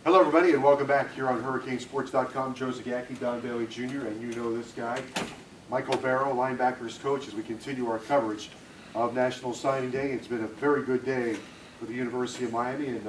Hello, everybody, and welcome back here on HurricaneSports.com. Joe Z, Don Bailey Jr., and you know this guy, Michael Barrow, linebackers coach, as we continue our coverage of National Signing Day. It's been a very good day for the University of Miami, and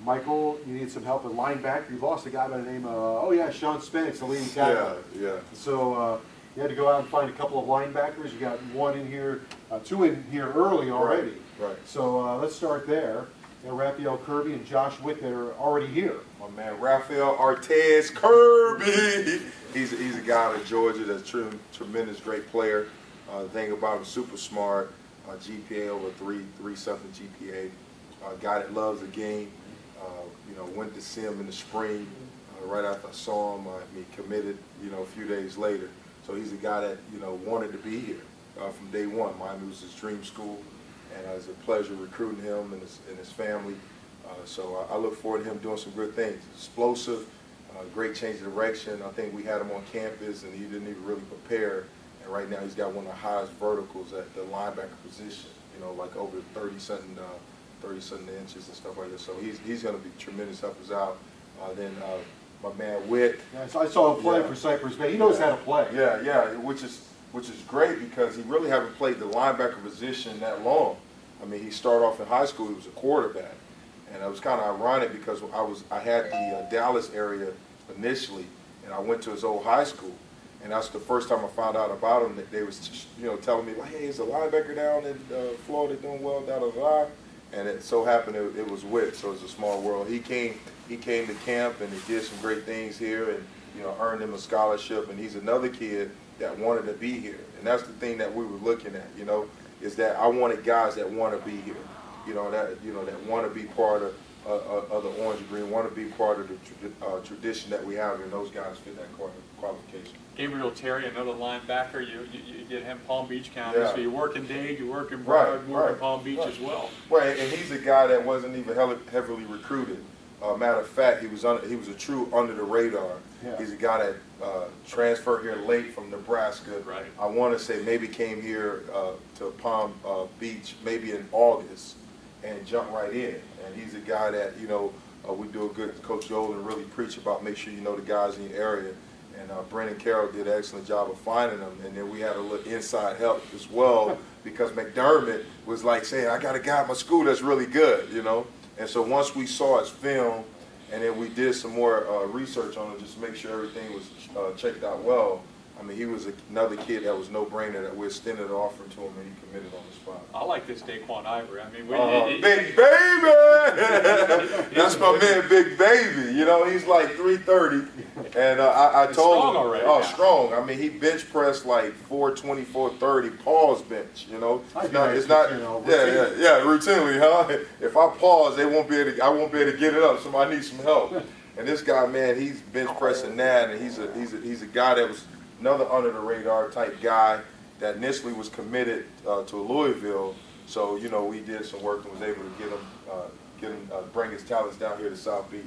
Michael, you need some help at linebacker. You lost a guy by the name of, Sean Spence, the leading tackle. Yeah. So you had to go out and find a couple of linebackers. You got one in here, two in here early already. Right. So let's start there. And Rafael Kurbi and Josh Witt that are already here. My man, Rafael Cortez Kennedy. He's a guy out of Georgia that's tremendous, great player. The thing about him, super smart, GPA over three something GPA. Guy that loves the game. Went to see him in the spring. Right after I saw him, he committed. A few days later. So he's a guy that wanted to be here from day one. Miami was his dream school. And it was a pleasure recruiting him and his family. So I look forward to him doing some good things. Explosive, great change of direction. I think we had him on campus and he didn't even really prepare. And right now he's got one of the highest verticals at the linebacker position, like over 30-something inches and stuff like that. So he's going to be tremendous, help us out. Then my man Witt. Yeah, so I saw him play for Cypress Bay. He knows how to play. Yeah, which is great because he really haven't played the linebacker position that long. I mean, he started off in high school, he was a quarterback. And it was kind of ironic because I had the Dallas area initially, and I went to his old high school. And that's the first time I found out about him, that they was telling me, like, hey, he's a linebacker down in Florida doing well, da-da-da. And it so happened it was Witt, so it's a small world. He came to camp and he did some great things here and, earned him a scholarship. And he's another kid that wanted to be here. And that's the thing that we were looking at, is that I wanted guys that want to be here, that want to be part of the orange and green, want to be part of the tradition that we have, and those guys fit that qualification. Gabriel Terry, another linebacker, you did him Palm Beach County, Yeah. So you work in Dade, you work in Broward, you work in Palm Beach as well. Well, and he's a guy that wasn't even heavily recruited. Matter of fact, he was a true under the radar. Yeah. He's a guy that transferred here late from Nebraska. Right. I want to say maybe came here to Palm Beach maybe in August and jumped right in. And he's a guy that we do a good, Coach Yolen really preach about, make sure you know the guys in your area. And Brendan Carroll did an excellent job of finding them. And then we had a little inside help as well because McDermott was like saying, I got a guy at my school that's really good, And so once we saw his film, and then we did some more research on it just to make sure everything was checked out well. I mean, he was another kid that was no-brainer that we extended an offer to him and he committed on the spot. I like this Daquan Ivory. I mean, Big Baby! That's my man, Big Baby. He's like 330. And I told strong him, already. Strong. I mean, he bench pressed like 420, 430, pause bench, It's not, routinely, huh? If I pause, I won't be able to get it up. Somebody needs some help. And this guy, man, he's bench pressing that, and he's a guy that was another under the radar type guy that initially was committed to Louisville. So we did some work and was able to get him bring his talents down here to South Beach.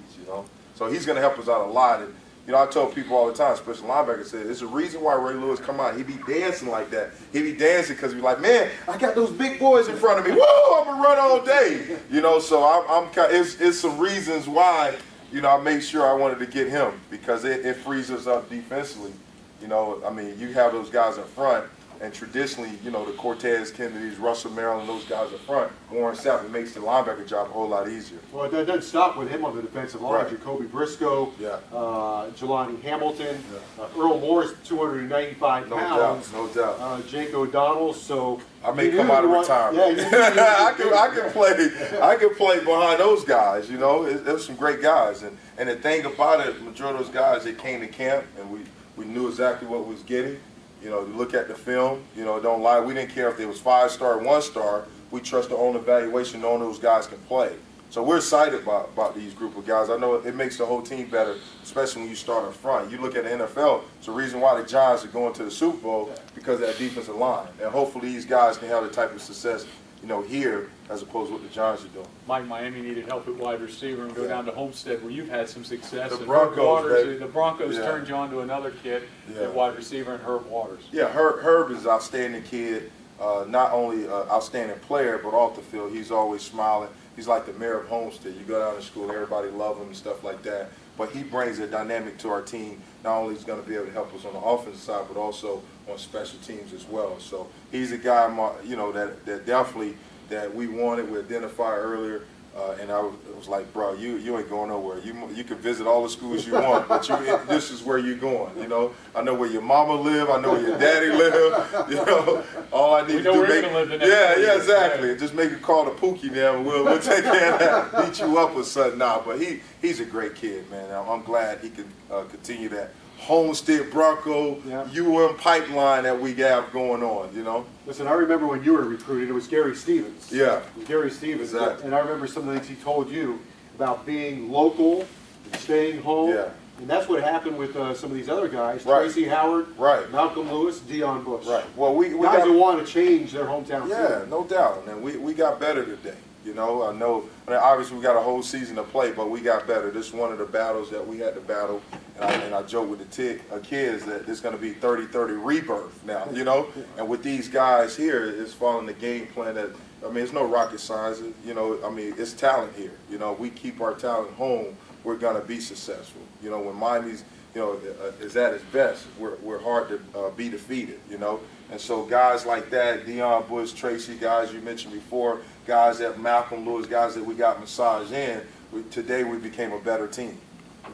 So he's going to help us out a lot. And I tell people all the time, especially linebackers, say there's a reason why Ray Lewis come out. He be dancing like that. He be dancing because he's like, man, I got those big boys in front of me. Woo, I'm gonna run all day. So I'm it's some reasons why I made sure I wanted to get him because it frees us up defensively. I mean, you have those guys up front, and traditionally, the Cortez Kennedys, Russell Maryland, those guys up front, Warren Sapp, it makes the linebacker job a whole lot easier. Well, it doesn't stop with him on the defensive line. Right. Jacoby Briscoe, Yeah. Jelani Hamilton, Earl Moore's 295 pounds. No doubt. Jake O'Donnell. So I may come out of retirement. Yeah, I can play behind those guys. There's some great guys, and the thing about it, majority of those guys, they came to camp, and we knew exactly what we was getting. You look at the film, don't lie. We didn't care if they was 5-star, 1-star. We trust our own evaluation, knowing those guys can play. So we're excited about these group of guys. I know it makes the whole team better, especially when you start up front. You look at the NFL, it's the reason why the Giants are going to the Super Bowl because of that defensive line. And hopefully these guys can have the type of success, here as opposed to what the Giants are doing. Miami needed help at wide receiver and go down to Homestead where you've had some success. The and Broncos, the Broncos turned you on to another kid at wide receiver, and Herb Waters. Yeah, Herb is an outstanding kid. not only an outstanding player, but off the field, he's always smiling. He's like the mayor of Homestead. You go down to school, everybody love him and stuff like that. But he brings a dynamic to our team. Not only is he going to be able to help us on the offensive side, but also on special teams as well. So he's a guy, you know, that definitely that we wanted. We identified earlier. And I was like, bro, you ain't going nowhere. You can visit all the schools you want, but this is where you're going. You know, I know where your mama live. I know where your daddy live. You know, all I need to do yeah, exactly. Just make a call to Pookie now, and we'll take care of that. Beat you up or something. Nah, but he's a great kid, man. I'm glad he can continue that Homestead Bronco UM pipeline that we have going on, you know. Listen, I remember when you were recruited, it was Gary Stevens. Yeah. It was Gary Stevens. Exactly. And I remember some of the things he told you about being local and staying home. Yeah. And that's what happened with some of these other guys. Right. Tracy Howard, right. Malcolm Lewis, Dion Bush. Right. Well, we guys got, who want to change their hometown yeah, team. no doubt. And we got better today. You know, I know, obviously we got a whole season to play, but we got better. This is one of the battles that we had to battle. And I joke with the kids that it's going to be 30-30 rebirth now, you know. And with these guys here, it's following the game plan that, I mean, it's no rocket science. You know, I mean, it's talent here. You know, we keep our talent home, we're going to be successful. You know, when Miami's, you know, is at its best, we're hard to be defeated, you know. And so guys like that, Dion Bush, Tracy, guys you mentioned before, guys that Malcolm Lewis, guys that we got massaged in, today we became a better team.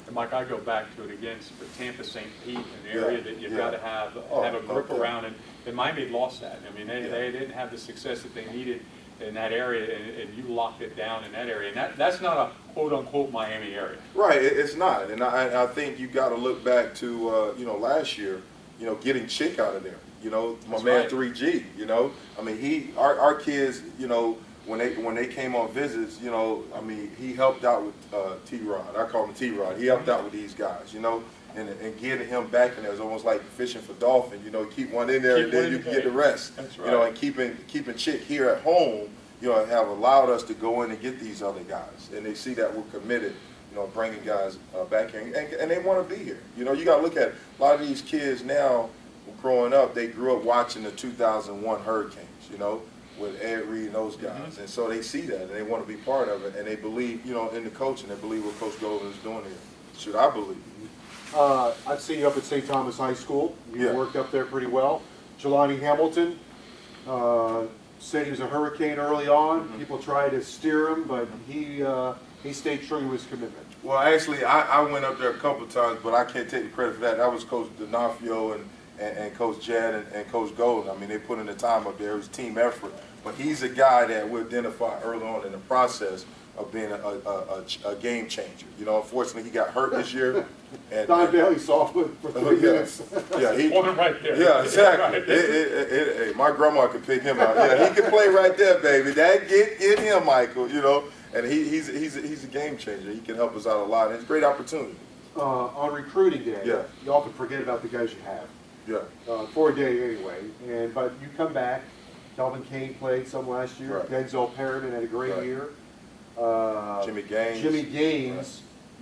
And Mike, I go back to it again, Tampa, St. Pete, an area that you've got to have a grip around, and Miami had lost that. I mean, they didn't have the success that they needed in that area, and you locked it down in that area. And that's not a quote-unquote Miami area. Right, it's not. And I think you got to look back to, you know, last year, you know, getting Chick out of there. You know, my man 3G, you know. I mean, our kids, you know, when they came on visits, you know, I mean, he helped out with T-Rod. I call him T-Rod. He helped out with these guys, you know, and getting him back in there is almost like fishing for dolphin. You know, keep one in there and then you can get the rest. That's right. You know, and keeping Chick here at home, you know, have allowed us to go in and get these other guys, and they see that we're committed. You know, bringing guys back here, and they want to be here. You know, you got to look at a lot of these kids now. Growing up, they grew up watching the 2001 Hurricanes, you know, with Ed Reed and those guys. And so they see that, and they want to be part of it, and they believe, you know, in the coach, and they believe what Coach Golden is doing here. Should I believe? I've seen you up at St. Thomas High School. You worked up there pretty well. Jelani Hamilton said he was a Hurricane early on. People tried to steer him, but he stayed true to his commitment. Well, actually, I went up there a couple of times, but I can't take the credit for that. That was Coach D'Onofrio and Coach Jed and Coach Golden. I mean, they put in the time up there. It was a team effort. But he's a guy that we identified early on in the process of being a game changer. You know, unfortunately, he got hurt this year. And Don Bailey saw him for 3 minutes. Yeah, he right there. Yeah, exactly. Hey, my grandma could pick him out. Yeah, he could play right there, baby. That get him, Michael. You know, and he's a game changer. He can help us out a lot, and it's a great opportunity. On recruiting day, you often forget about the guys you have. Yeah. For a day anyway, but you come back. Kelvin Kane played some last year. Right. Denzel Perryman had a great year. Jimmy Gaines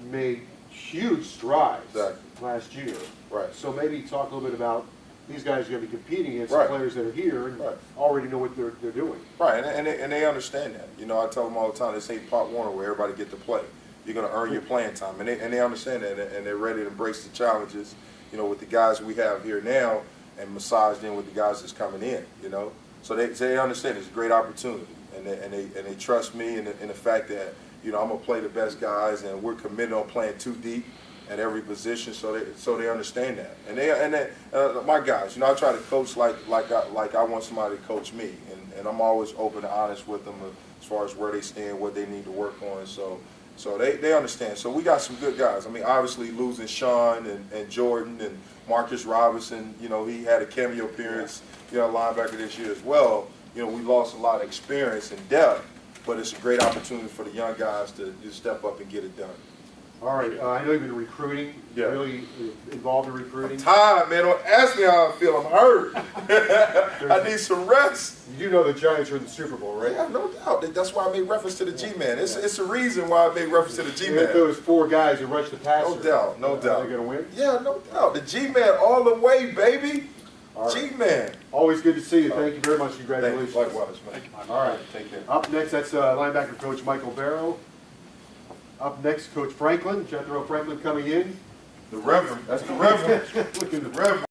made huge strides last year. Right. So maybe talk a little bit about these guys are going to be competing against the players that are here and already know what they're doing. Right, and they understand that. You know, I tell them all the time, this ain't Pop Warner where everybody get to play. You're going to earn your playing time, and they understand that, and they're ready to embrace the challenges. You know, with the guys we have here now, and massaged in with the guys that's coming in. You know, so they understand it's a great opportunity, and they trust me in the fact that, you know, I'm gonna play the best guys, and we're committed on playing too deep at every position. So they understand that, and my guys, you know, I try to coach like I want somebody to coach me, and I'm always open and honest with them as far as where they stand, what they need to work on. So they understand. So we got some good guys. I mean, obviously losing Sean and Jordan and Marcus Robinson, you know, he had a cameo appearance, you know, linebacker this year as well. You know, we lost a lot of experience and depth, but it's a great opportunity for the young guys to just step up and get it done. All right, I know you've been recruiting, really involved in recruiting. I'm tired, man. Don't ask me how I feel. I'm hurt. I need some rest. You do know the Giants are in the Super Bowl, right? Yeah, no doubt. That's why I made reference to the G-Man. It's a reason why I made reference to the G-Man. If those 4 guys who rush the passer, no doubt. are they going to win? Yeah, no doubt. The G-Man all the way, baby. All right. G-Man. Always good to see you. Thank you very much. Thanks. Congratulations. Likewise, man. All right. Take care. Up next, that's linebacker coach Michael Barrow. Up next, Coach Franklin, Jethro Franklin coming in. The Reverend. That's the Reverend. Looking The Reverend.